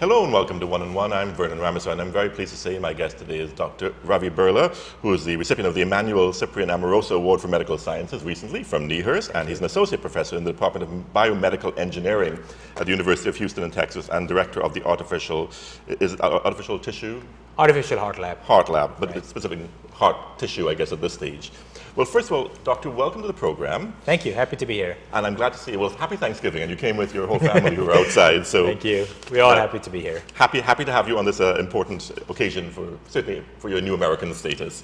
Hello and welcome to One on One. I'm Vernon Rameser and I'm very pleased to say my guest today is Dr. Ravi Birla, who is the recipient of the Emmanuel Cyprian Amoroso Award for Medical Sciences recently from NEHRST, and he's an associate professor in the Department of Biomedical Engineering at the University of Houston in Texas and director of the artificial tissue? Artificial heart lab. Heart lab, but Right. it's specifically heart tissue, I guess, at this stage. Well, first of all, Doctor, welcome to the program. Thank you. Happy to be here. And I'm glad to see you. Well, happy Thanksgiving, and you came with your whole family who were outside. So Thank you. We're all happy to be here. happy to have you on this important occasion certainly for your new American status.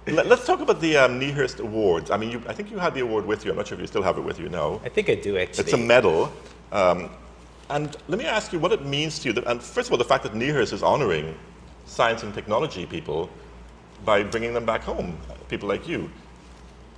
Let's talk about the NEHRST awards. I mean, I think you had the award with you. I'm not sure if you still have it with you now. I think I do, actually. It's a medal. And let me ask you what it means to you. And first of all, the fact that NEHRST is honoring science and technology people by bringing them back home, people like you.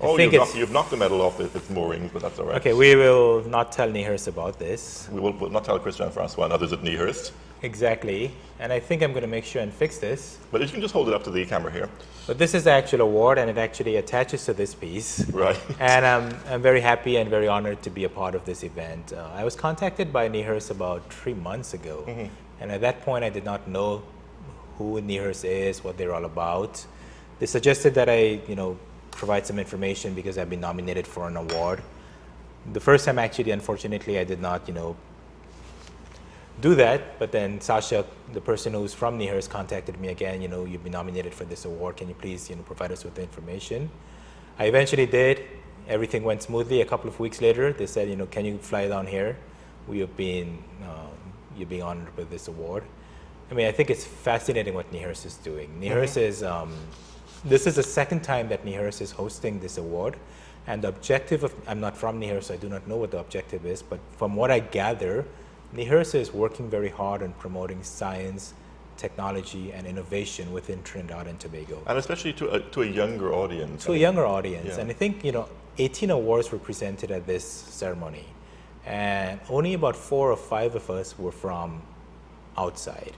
Oh, you've knocked the medal off its moorings, but that's all right. Okay, we will not tell NEHRST about this. We'll not tell Christian Francois and others at NEHRST. Exactly. And I think I'm going to make sure and fix this. But you can just hold it up to the camera here. But this is the actual award, and it actually attaches to this piece. Right. And I'm very happy and very honored to be a part of this event. I was contacted by NEHRST about 3 months ago. Mm-hmm. And at that point, I did not know who NEHRST is, what they're all about. They suggested that I, provide some information because I've been nominated for an award. The first time, actually, unfortunately, I did not, do that. But then Sasha, the person who's from NEHRST, contacted me again. You've been nominated for this award. Can you please, provide us with the information? I eventually did. Everything went smoothly. A couple of weeks later, they said, can you fly down here? You're being honored with this award. I mean, I think it's fascinating what NEHRST is doing. NEHRST is, this is the second time that NEHRST is hosting this award. And the objective I'm not from NEHRST, so I do not know what the objective is, but from what I gather, NEHRST is working very hard on promoting science, technology, and innovation within Trinidad and Tobago. And especially to a younger audience. To a younger audience. Yeah. And I think, 18 awards were presented at this ceremony. And only about 4 or 5 of us were from outside.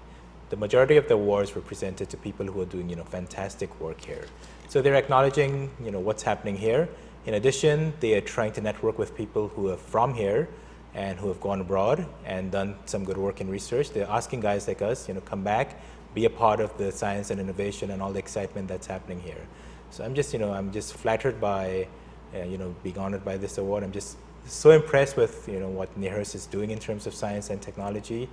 The majority of the awards were presented to people who are doing, fantastic work here. So they're acknowledging, what's happening here. In addition, they are trying to network with people who are from here and who have gone abroad and done some good work in research. They're asking guys like us, come back, be a part of the science and innovation and all the excitement that's happening here. So I'm just flattered by, being honored by this award. I'm just so impressed with, what NEHRST is doing in terms of science and technology.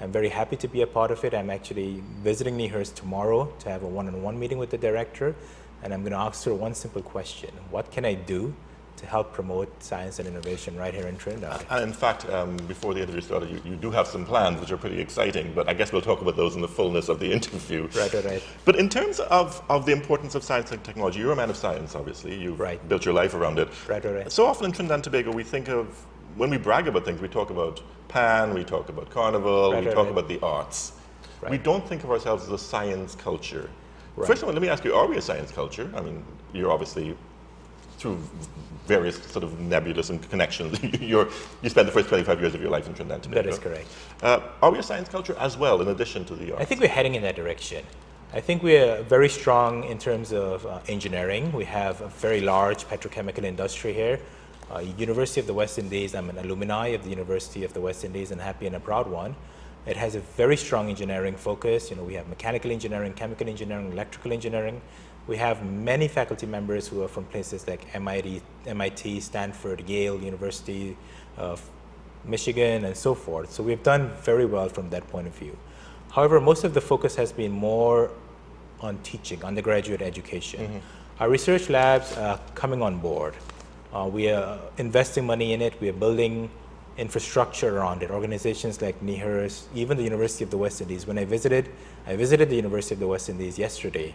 I'm very happy to be a part of it. I'm actually visiting NEHRST tomorrow to have a one-on-one meeting with the director, and I'm going to ask her one simple question. What can I do to help promote science and innovation right here in Trinidad? And in fact, before the interview started, you do have some plans which are pretty exciting, but I guess we'll talk about those in the fullness of the interview. Right. But in terms of the importance of science and technology, you're a man of science, obviously. You've built your life around it. Right. So often in Trinidad and Tobago, we think of, when we brag about things, we talk about Pan, we talk about Carnival, we talk about the arts. Right. We don't think of ourselves as a science culture. Right. First of all, let me ask you, are we a science culture? I mean, you're obviously, through various sort of nebulous and connections, you spent the first 25 years of your life in Trinidad and Tobago. That is correct. Are we a science culture as well, in addition to the arts? I think we're heading in that direction. I think we're very strong in terms of engineering. We have a very large petrochemical industry here. University of the West Indies, I'm an alumni of the University of the West Indies and happy and a proud one. It has a very strong engineering focus. We have mechanical engineering, chemical engineering, electrical engineering. We have many faculty members who are from places like MIT, Stanford, Yale University, Michigan, and so forth. So we've done very well from that point of view. However, most of the focus has been more on teaching, undergraduate education. Mm-hmm. Our research labs are coming on board. We are investing money in it. We are building infrastructure around it. Organizations like NEHRST, even the University of the West Indies. When I visited the University of the West Indies yesterday,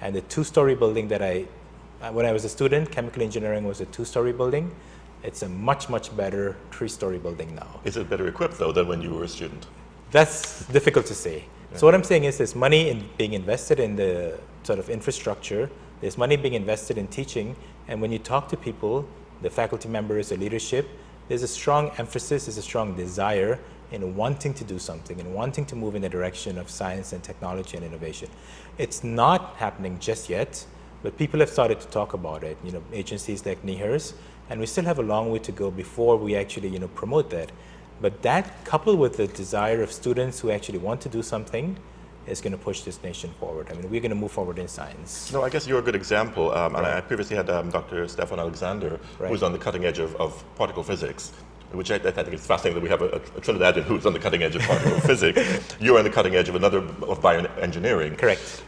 and the 2-story building that when I was a student, chemical engineering was a 2-story building. It's a much, much better 3-story building now. Is it better equipped, though, than when you were a student? That's difficult to say. Yeah. So what I'm saying is there's money being invested in the sort of infrastructure. There's money being invested in teaching. And when you talk to people, the faculty members, the leadership, there's a strong emphasis, there's a strong desire in wanting to do something and wanting to move in the direction of science and technology and innovation. It's not happening just yet, but people have started to talk about it. Agencies like NEHRST, and we still have a long way to go before we actually, promote that. But that, coupled with the desire of students who actually want to do something, is going to push this nation forward. I mean, we're going to move forward in science. No, I guess you're a good example. And I previously had Dr. Stefan Alexander, who's on the cutting edge of particle physics, which I think is fascinating that we have a Trinidadian who's on the cutting edge of particle physics. You're on the cutting edge of bioengineering. Correct.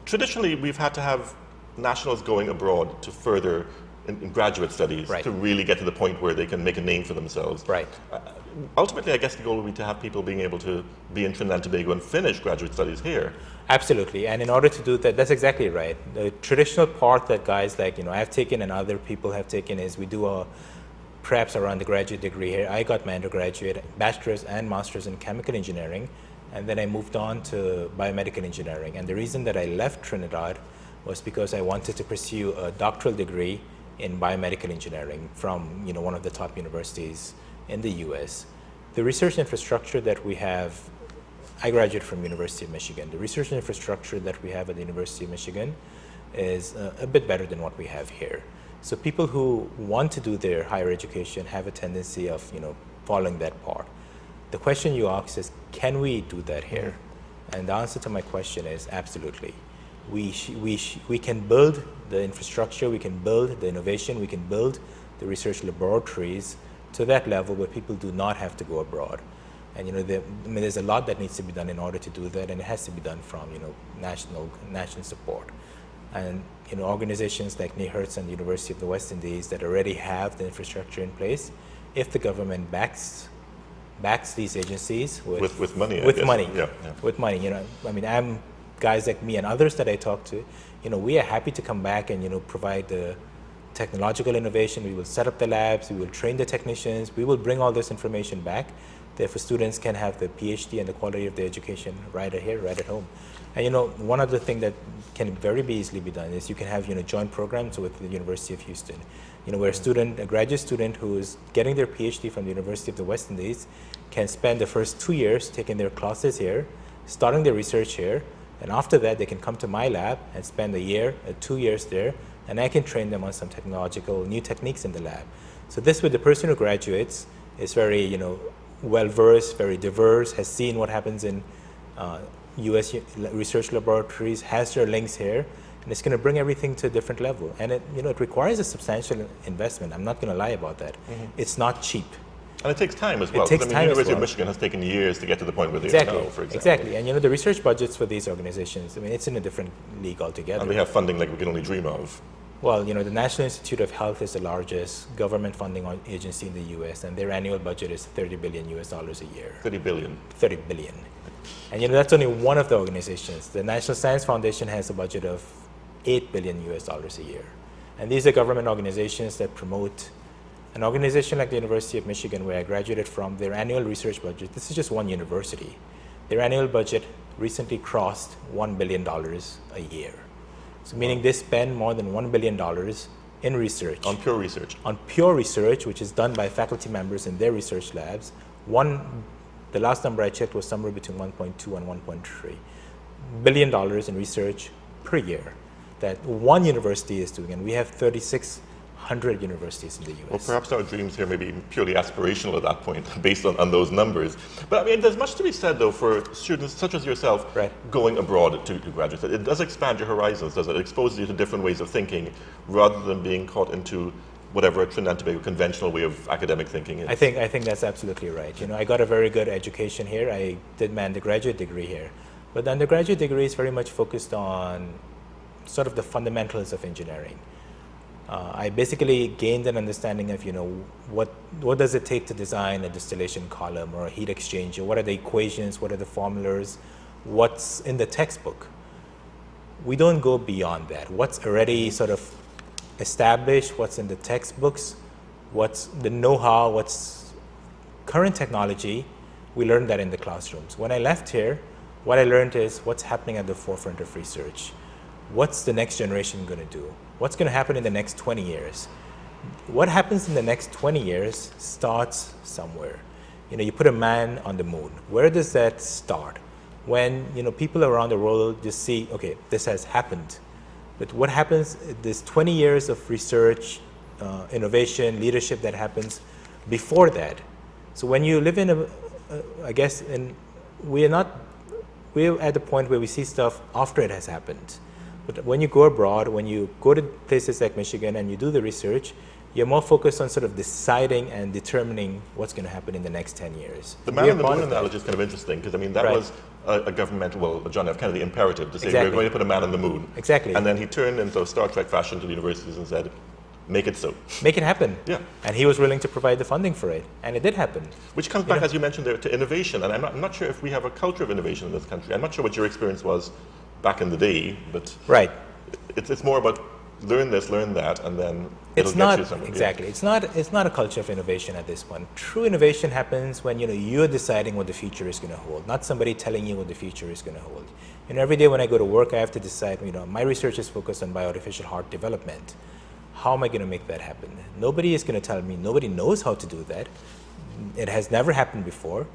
Traditionally, we've had to have nationals going abroad to further in graduate studies to really get to the point where they can make a name for themselves. Right. Ultimately, I guess the goal would be to have people being able to be in Trinidad and Tobago and finish graduate studies here. Absolutely, and in order to do that, that's exactly right. The traditional part that guys like, I've taken and other people have taken is we do a perhaps our undergraduate degree here. I got my undergraduate, bachelor's and master's in chemical engineering, and then I moved on to biomedical engineering. And the reason that I left Trinidad was because I wanted to pursue a doctoral degree in biomedical engineering from one of the top universities in the US. The research infrastructure that we have, I graduated from University of Michigan. The research infrastructure that we have at the University of Michigan is a bit better than what we have here. So people who want to do their higher education have a tendency of following that path. The question you ask is, can we do that here? And the answer to my question is absolutely. We can build the infrastructure, we can build the innovation, we can build the research laboratories to that level where people do not have to go abroad. And there's a lot that needs to be done in order to do that, and it has to be done from national support. And organizations like NIHRTS and the University of the West Indies that already have the infrastructure in place, if the government backs these agencies with money, with money, I'm guys like me and others that I talk to, we are happy to come back and provide the technological innovation. We will set up the labs, we will train the technicians, we will bring all this information back. Therefore, students can have the PhD and the quality of their education right here, right at home. And one other thing that can very easily be done is you can have joint programs with the University of Houston. Where a graduate student who is getting their PhD from the University of the West Indies can spend the first 2 years taking their classes here, starting their research here, and after that they can come to my lab and spend a year, 2 years there, and I can train them on some technological new techniques in the lab. So this way the person who graduates is very well-versed, very diverse, has seen what happens in US research laboratories, has their links here, and it's going to bring everything to a different level. And it requires a substantial investment. I'm not going to lie about that. It's not cheap. And it takes time as well. It takes time University of Michigan has taken years to get to the point where they are now, for example. Exactly. And the research budgets for these organizations, it's in a different league altogether. And they have funding like we can only dream of. Well, the National Institute of Health is the largest government funding agency in the US, and their annual budget is $30 billion a year. 30 billion. 30 billion. And that's only one of the organizations. The National Science Foundation has a budget of $8 billion a year. And these are government organizations that promote. An organization like the University of Michigan, where I graduated from, their annual research budget, this is just one university, their annual budget recently crossed $1 billion a year. So meaning they spend more than $1 billion in research. On pure research. On pure research, which is done by faculty members in their research labs. The last number I checked was somewhere between 1.2 and 1.3 billion dollars in research per year that one university is doing, and we have 3,600 universities in the US. Well, perhaps our dreams here may be purely aspirational at that point, based on those numbers. But there's much to be said, though, for students such as yourself going abroad to graduate. It does expand your horizons, does it? It exposes you to different ways of thinking, rather than being caught into whatever a Trinidad and Tobago conventional way of academic thinking is. I think that's absolutely right. I got a very good education here. I did my undergraduate degree here. But the undergraduate degree is very much focused on sort of the fundamentals of engineering. I basically gained an understanding of, what does it take to design a distillation column or a heat exchanger? What are the equations? What are the formulas? What's in the textbook? We don't go beyond that. What's already sort of established, what's in the textbooks, what's the know-how, what's current technology, we learned that in the classrooms. When I left here, what I learned is what's happening at the forefront of research. What's the next generation going to do? What's going to happen in the next 20 years? What happens in the next 20 years starts somewhere. You put a man on the moon. Where does that start? When people around the world just see, okay, this has happened. But what happens, there's 20 years of research, innovation, leadership that happens before that. So when you live in I guess, we're at the point where we see stuff after it has happened. But when you go abroad, when you go to places like Michigan and you do the research, you're more focused on sort of deciding and determining what's going to happen in the next 10 years. The man in the moon analogy is kind of interesting because, I mean, that was a governmental, well, John F. Kennedy imperative to say we're going to put a man on the moon. Exactly. And then he turned in sort of Star Trek fashion to the universities and said, make it so. Make it happen. Yeah. And he was willing to provide the funding for it. And it did happen. Which comes back, as you mentioned there, to innovation. And I'm not sure if we have a culture of innovation in this country. I'm not sure what your experience was back in the day, but it's more about learn this, learn that, and then it'll get you somewhere. Exactly. It's not a culture of innovation at this point. True innovation happens when you're deciding what the future is going to hold, not somebody telling you what the future is going to hold. Every day when I go to work, I have to decide. My research is focused on bioartificial heart development. How am I going to make that happen? Nobody is going to tell me. Nobody knows how to do that. It has never happened before,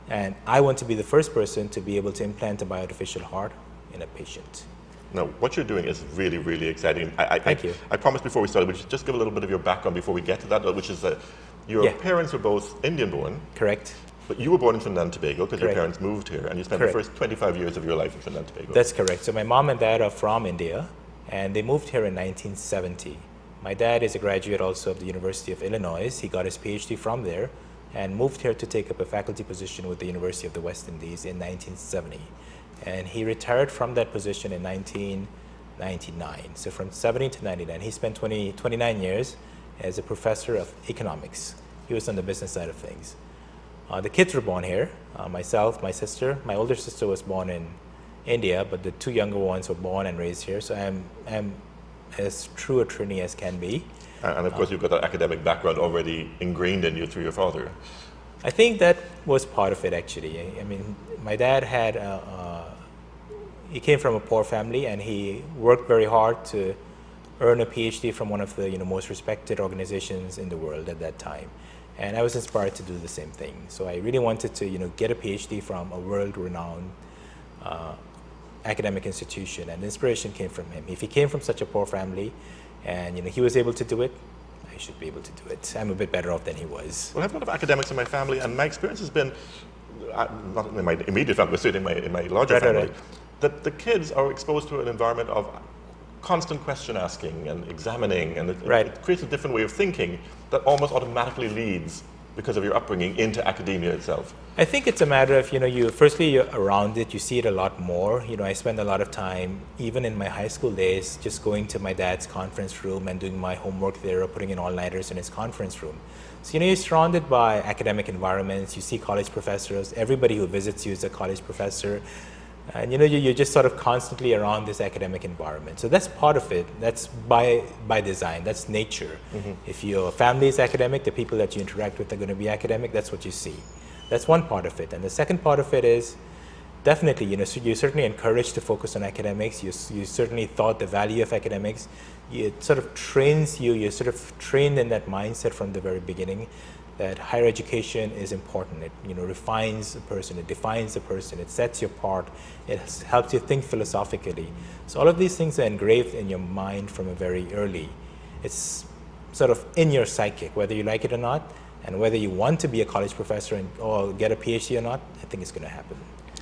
and I want to be the first person to be able to implant a bioartificial heart in a patient. Now, what you're doing is really, really exciting. Thank you. I promised before we started, we should just give a little bit of your background before we get to that, which is that your parents were both Indian-born. Correct. But you were born in Trinidad and Tobago because your parents moved here, and you spent the first 25 years of your life in Trinidad and Tobago. That's correct. So my mom and dad are from India, and they moved here in 1970. My dad is a graduate also of the University of Illinois. He got his PhD from there and moved here to take up a faculty position with the University of the West Indies in 1970. And he retired from that position in 1999. So from 70 to 99, he spent 29 years as a professor of economics. He was on the business side of things. The kids were born here, myself, my sister. My older sister was born in India, but the two younger ones were born and raised here. So I'm as true a Trini as can be. And of course, you've got that academic background already ingrained in you through your father. I think that was part of it, actually. I mean, my dad had, he came from a poor family, and he worked very hard to earn a PhD from one of the most respected organizations in the world at that time. And I was inspired to do the same thing. So I really wanted to get a PhD from a world-renowned academic institution, and the inspiration came from him. If he came from such a poor family and he was able to do it, I should be able to do it. I'm a bit better off than he was. Well, I have a lot of academics in my family, and my experience has been, not in my immediate family, but certainly in my larger family, that the kids are exposed to an environment of constant question asking and examining, and it creates a different way of thinking that almost automatically leads, because of your upbringing, into academia itself. I think it's a matter of, you're around it, you see it a lot more. I spend a lot of time, even in my high school days, just going to my dad's conference room and doing my homework there, or putting in all-nighters in his conference room. So, you're surrounded by academic environments, you see college professors, everybody who visits you is a college professor. And you're just sort of constantly around this academic environment. So that's part of it. That's by design. That's nature. Mm-hmm. If your family is academic, the people that you interact with are going to be academic. That's what you see. That's one part of it. And the second part of it is definitely, so you're certainly encouraged to focus on academics. You certainly thought the value of academics. It sort of trains you. You're sort of trained in that mindset from the very beginning, that higher education is important. It refines a person, it defines a person, it sets you apart, it helps you think philosophically. So all of these things are engraved in your mind from a very early. It's sort of in your psychic, whether you like it or not, and whether you want to be a college professor or get a PhD or not, I think it's going to happen.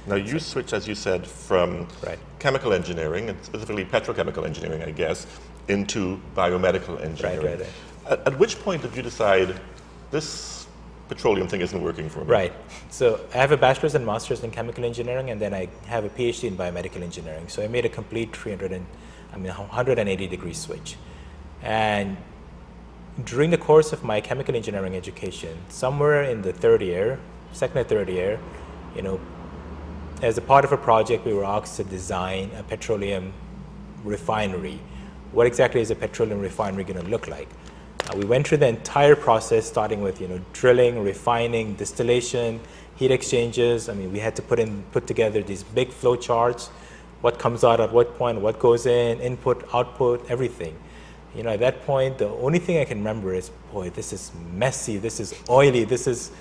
Now you switched, as you said, from chemical engineering, and specifically petrochemical engineering, I guess, into biomedical engineering. At which point did you decide, this petroleum thing isn't working for me? Right. So I have a bachelor's and master's in chemical engineering, and then I have a PhD in biomedical engineering. So I made a complete 180-degree switch. And during the course of my chemical engineering education, somewhere in the second or third year, as a part of a project, we were asked to design a petroleum refinery. What exactly is a petroleum refinery going to look like? We went through the entire process, starting with drilling, refining, distillation, heat exchangers. We had to put together these big flow charts. What comes out at what point? What goes in? Input, output, everything. At that point, the only thing I can remember is, boy, this is messy. This is oily. This is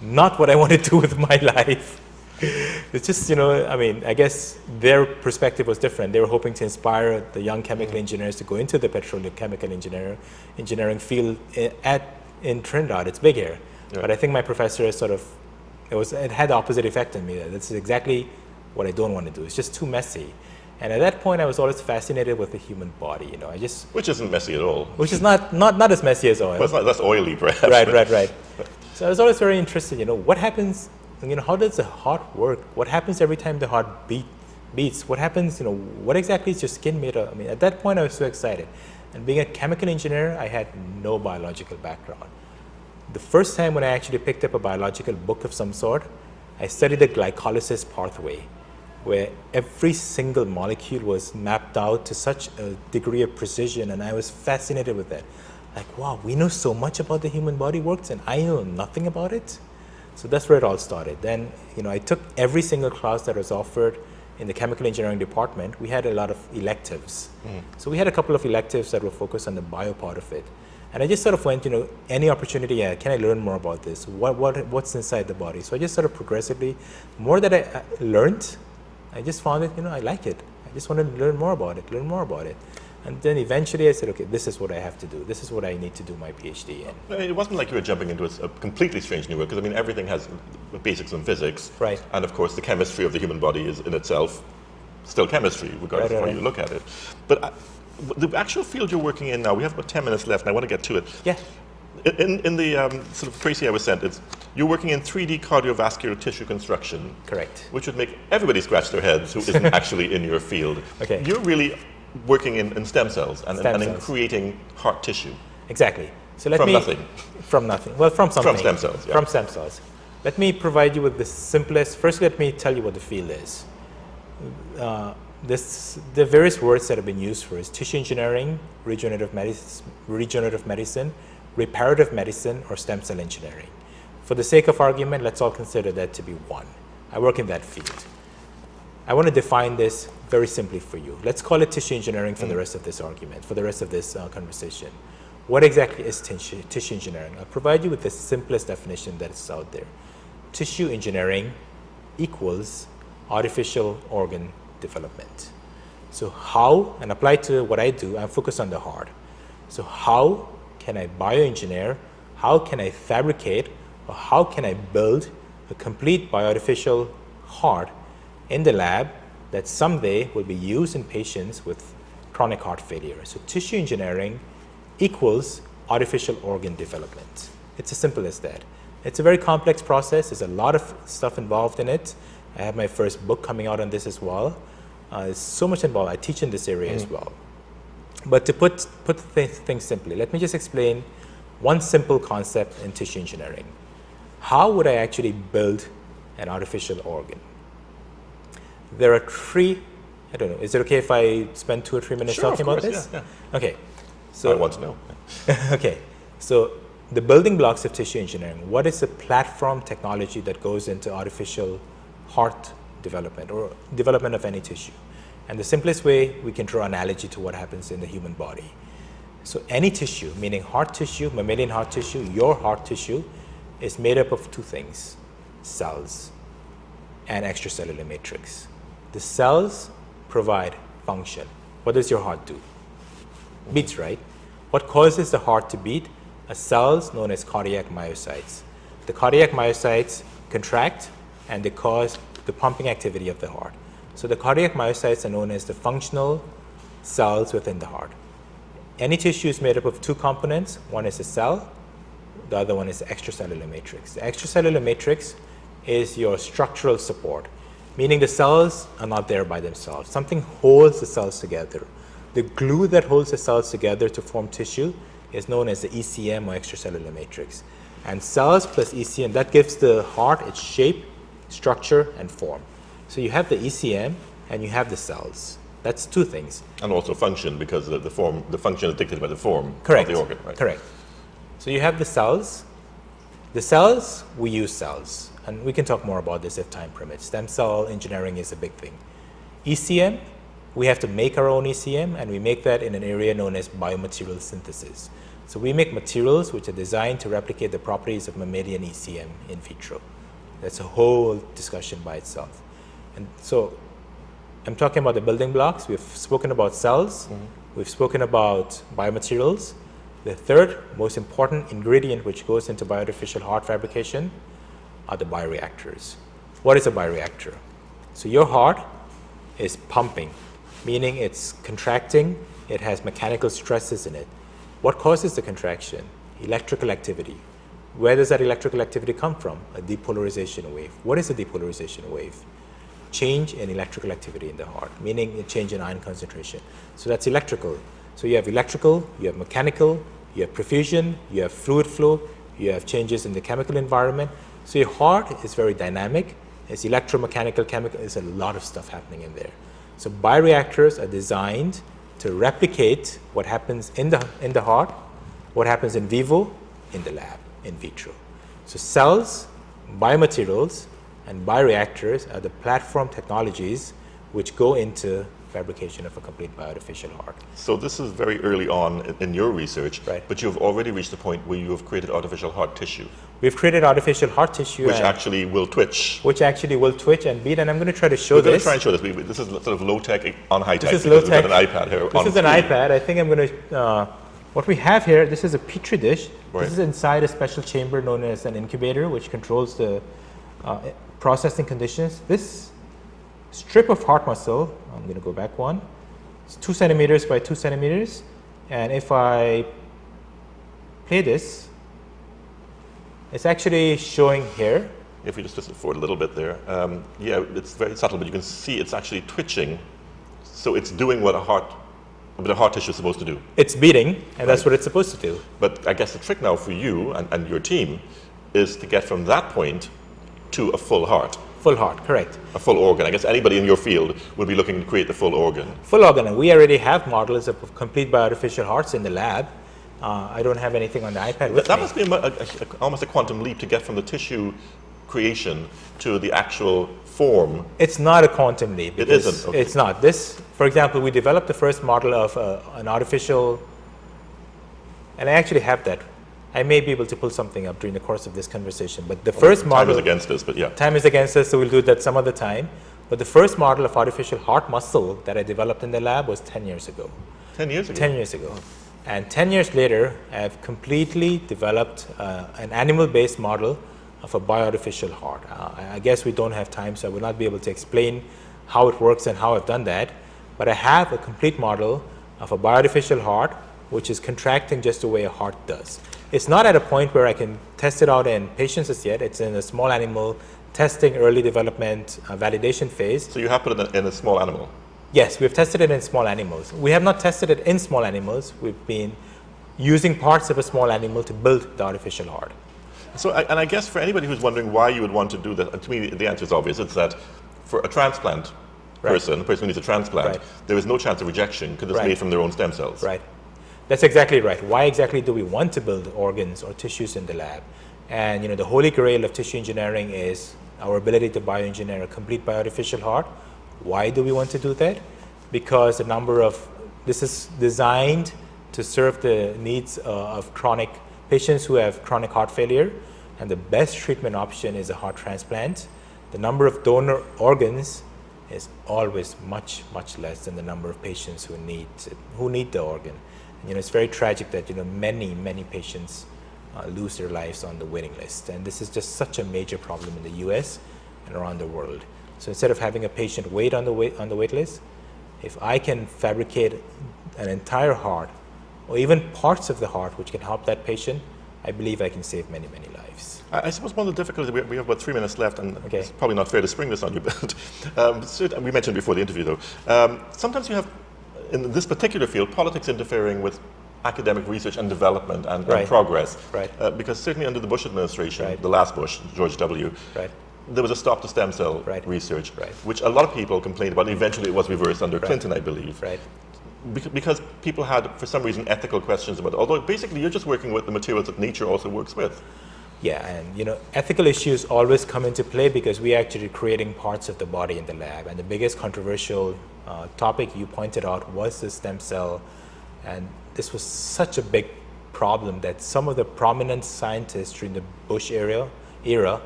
not what I want to do with my life. It's just, I guess their perspective was different. They were hoping to inspire the young chemical engineers to go into the petroleum chemical engineering field in Trinidad. It's big here. Right. But I think my professor it had the opposite effect on me. This is exactly what I don't want to do. It's just too messy. And at that point, I was always fascinated with the human body. Which isn't messy at all. Which is not as messy as oil. Well, it's not, that's oily, perhaps. Right. So I was always very interested. What happens? How does the heart work? What happens every time the heart beats? What happens? What exactly is your skin made of? At that point, I was so excited. And being a chemical engineer, I had no biological background. The first time when I actually picked up a biological book of some sort, I studied the glycolysis pathway, where every single molecule was mapped out to such a degree of precision, and I was fascinated with that. Like, wow, we know so much about the human body works, and I know nothing about it. So that's where it all started. Then, I took every single class that was offered in the chemical engineering department. We had a lot of electives. So we had a couple of electives that were focused on the bio part of it. And I just sort of went, any opportunity, can I learn more about this? What's inside the body? So I just sort of progressively, more that I learned, I just found it, I like it. I just wanted to learn more about it. And then eventually I said, okay, this is what I have to do. This is what I need to do my PhD in. It wasn't like you were jumping into a completely strange new world, because everything has basics in physics. Right. And of course, the chemistry of the human body is in itself still chemistry, regardless of how you look at it. But the actual field you're working in now, we have about 10 minutes left, and I want to get to it. Yeah. In the sort of précis I was sent, you're working in 3D cardiovascular tissue construction. Correct. Which would make everybody scratch their heads who isn't actually in your field. Okay. You're really working in stem cells and in creating heart tissue. Exactly. So From nothing. From nothing. Well, from something. From stem cells, yeah. From stem cells. Let me provide you with the simplest. First, let me tell you what the field is. The various words that have been used for is tissue engineering, regenerative medicine, reparative medicine, or stem cell engineering. For the sake of argument, let's all consider that to be one. I work in that field. I want to define this very simply for you. Let's call it tissue engineering for the rest of this argument, for the rest of this conversation. What exactly is tissue engineering? I'll provide you with the simplest definition that's out there. Tissue engineering equals artificial organ development. So how, and apply to what I do, I'm focused on the heart. So how can I bioengineer, how can I fabricate, or how can I build a complete bioartificial heart in the lab that someday will be used in patients with chronic heart failure? So tissue engineering equals artificial organ development. It's as simple as that. It's a very complex process. There's a lot of stuff involved in it. I have my first book coming out on this as well. There's so much involved. I teach in this area as well. But to put things simply, let me just explain one simple concept in tissue engineering. How would I actually build an artificial organ? There are three, I don't know, is it okay if I spend 2 or 3 minutes talking about this? Yeah. Okay. So I want to know. Okay. So the building blocks of tissue engineering, what is the platform technology that goes into artificial heart development or development of any tissue? And the simplest way, we can draw an analogy to what happens in the human body. So any tissue, meaning heart tissue, mammalian heart tissue, your heart tissue, is made up of 2 things, cells and extracellular matrix. The cells provide function. What does your heart do? Beats, right? What causes the heart to beat? Cells known as cardiac myocytes. The cardiac myocytes contract and they cause the pumping activity of the heart. So the cardiac myocytes are known as the functional cells within the heart. Any tissue is made up of 2 components. One is a cell, the other one is the extracellular matrix. The extracellular matrix is your structural support, meaning the cells are not there by themselves. Something holds the cells together. The glue that holds the cells together to form tissue is known as the ECM or extracellular matrix. And cells plus ECM, that gives the heart its shape, structure, and form. So you have the ECM and you have the cells. That's 2 things. And also function, because the function is dictated by the form Correct. of the organ, right? Correct. So you have the cells. The cells, we use cells. And we can talk more about this if time permits. Stem cell engineering is a big thing. ECM, we have to make our own ECM, and we make that in an area known as biomaterial synthesis. So we make materials which are designed to replicate the properties of mammalian ECM in vitro. That's a whole discussion by itself. And so I'm talking about the building blocks. We've spoken about cells. We've spoken about biomaterials. The third most important ingredient which goes into bioartificial heart fabrication are the bioreactors. What is a bioreactor? So your heart is pumping, meaning it's contracting, it has mechanical stresses in it. What causes the contraction? Electrical activity. Where does that electrical activity come from? A depolarization wave. What is a depolarization wave? Change in electrical activity in the heart, meaning a change in ion concentration. So that's electrical. So you have electrical, you have mechanical, you have perfusion, you have fluid flow, you have changes in the chemical environment. So your heart is very dynamic. It's electromechanical, chemical, there's a lot of stuff happening in there. So bioreactors are designed to replicate what happens in the heart, what happens in vivo, in the lab, in vitro. So cells, biomaterials, and bioreactors are the platform technologies which go into fabrication of a complete bioartificial heart. So this is very early on in your research, right. But you've already reached the point where you have created artificial heart tissue. We've created artificial heart tissue. Which actually will twitch. Which actually will twitch and beat, and I'm going to try to show this. We're going to try and show this. This is sort of low-tech on high-tech. This is low-tech. We've got an iPad here. This is an iPad. I think I'm going to, what we have here, this is a petri dish. Right. This is inside a special chamber known as an incubator, which controls the processing conditions. This strip of heart muscle, I'm going to go back one, it's 2 centimeters by 2 centimeters. And if I play this, it's actually showing here. If we just listen for a little bit there, yeah, it's very subtle, but you can see it's actually twitching. So it's doing what a heart tissue is supposed to do. It's beating, and that's what it's supposed to do. But I guess the trick now for you and your team is to get from that point to a full heart. Full heart, correct. A full organ. I guess anybody in your field will be looking to create the full organ. Full organ, and we already have models of complete bioartificial hearts in the lab. I don't have anything on the iPad with that me. Must be almost a quantum leap to get from the tissue creation to the actual form. It's not a quantum leap. It isn't? Okay. It's not. This, for example, we developed the first model of an artificial, and I actually have that. I may be able to pull something up during the course of this conversation, but the first model... Time is against us, but yeah. Time is against us, so we'll do that some other time. But the first model of artificial heart muscle that I developed in the lab was 10 years ago. 10 years ago? 10 years ago. And 10 years later, I've completely developed an animal-based model of a bioartificial heart. I guess we don't have time, so I will not be able to explain how it works and how I've done that. But I have a complete model of a bioartificial heart, which is contracting just the way a heart does. It's not at a point where I can test it out in patients as yet. It's in a small animal testing, early development, validation phase. So you have put it in a small animal? Yes, we've tested it in small animals. We have not tested it in small animals. We've been using parts of a small animal to build the artificial heart. So, and I guess for anybody who's wondering why you would want to do that, to me the answer is obvious. It's that for a transplant person, a person who needs a transplant, there is no chance of rejection because it's made from their own stem cells. Right. That's exactly right. Why exactly do we want to build organs or tissues in the lab? And the holy grail of tissue engineering is our ability to bioengineer a complete bioartificial heart. Why do we want to do that? Because this is designed to serve the needs of chronic patients who have chronic heart failure, and the best treatment option is a heart transplant. The number of donor organs is always much, much less than the number of patients who need the organ. And, it's very tragic that many, many patients lose their lives on the waiting list, and this is just such a major problem in the U.S. and around the world. So instead of having a patient wait on the wait list, if I can fabricate an entire heart, or even parts of the heart which can help that patient, I believe I can save many, many lives. I suppose one of the difficulties, we have about 3 minutes left, and it's probably not fair to spring this on you, but we mentioned before the interview though, sometimes you have, in this particular field, politics interfering with academic research and development and progress. Right. Because certainly under the Bush administration, the last Bush, George W., there was a stop to stem cell research, which a lot of people complained about. Eventually it was reversed under Clinton, I believe. Because people had, for some reason, ethical questions about it. Although basically you're just working with the materials that nature also works with. Yeah, and ethical issues always come into play because we are actually creating parts of the body in the lab. And the biggest controversial topic you pointed out was the stem cell. And this was such a big problem that some of the prominent scientists during the Bush era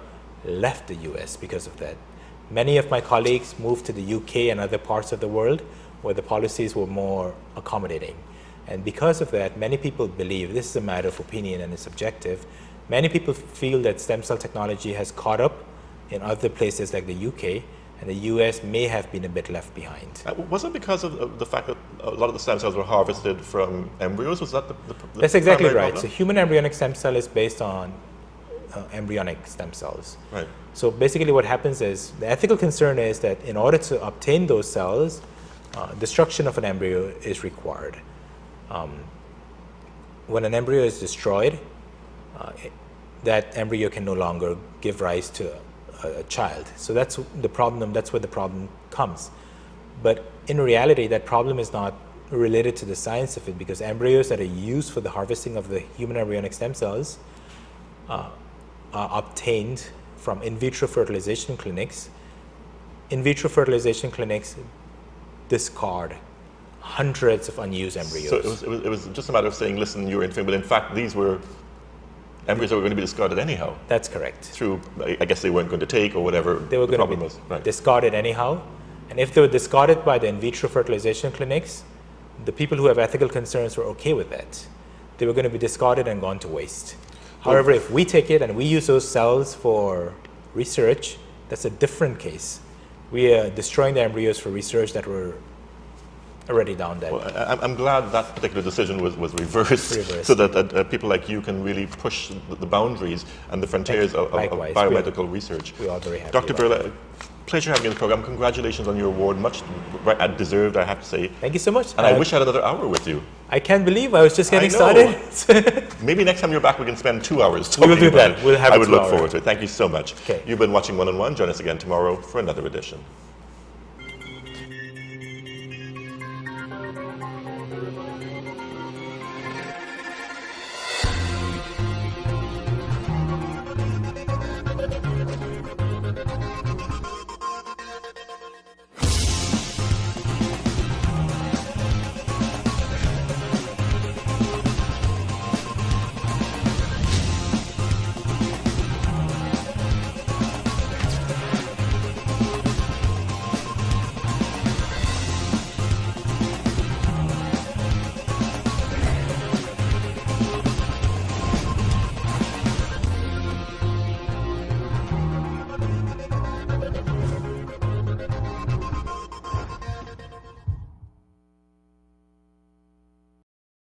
left the US because of that. Many of my colleagues moved to the UK and other parts of the world where the policies were more accommodating. And because of that, many people believe, this is a matter of opinion and it's subjective, many people feel that stem cell technology has caught up in other places like the UK, and the US may have been a bit left behind. Was it because of the fact that a lot of the stem cells were harvested from embryos? Was that the That's exactly right. Problem? So human embryonic stem cell is based on embryonic stem cells. Right. So basically what happens is, the ethical concern is that in order to obtain those cells, destruction of an embryo is required. When an embryo is destroyed, that embryo can no longer give rise to a child. So that's the problem, that's where the problem comes. But in reality, that problem is not related to the science of it, because embryos that are used for the harvesting of the human embryonic stem cells are obtained from in vitro fertilization clinics. In vitro fertilization clinics discard hundreds of unused embryos. So it was just a matter of saying, listen, you're in, but in fact, these were embryos that were going to be discarded anyhow. That's correct. Through, I guess they weren't going to take or whatever they were the going to be was. Right. discarded anyhow. And if they were discarded by the in vitro fertilization clinics, the people who have ethical concerns were okay with that. They were going to be discarded and gone to waste. However, if we take it and we use those cells for research, that's a different case. We are destroying the embryos for research that were already down there. Well, I'm glad that particular decision was reversed. So that people like you can really push the boundaries and the frontiers of biomedical research. We are very happy. Dr. Birla, pleasure having you on the program. Congratulations on your award, much deserved, I have to say. Thank you so much. And I wish I had another hour with you. I can't believe I was just getting started. Maybe next time you're back, we can spend 2 hours talking. We will do that. We'll have I would look forward to it. Thank you so much. Okay. You've been watching One on One. Join us again tomorrow for another edition.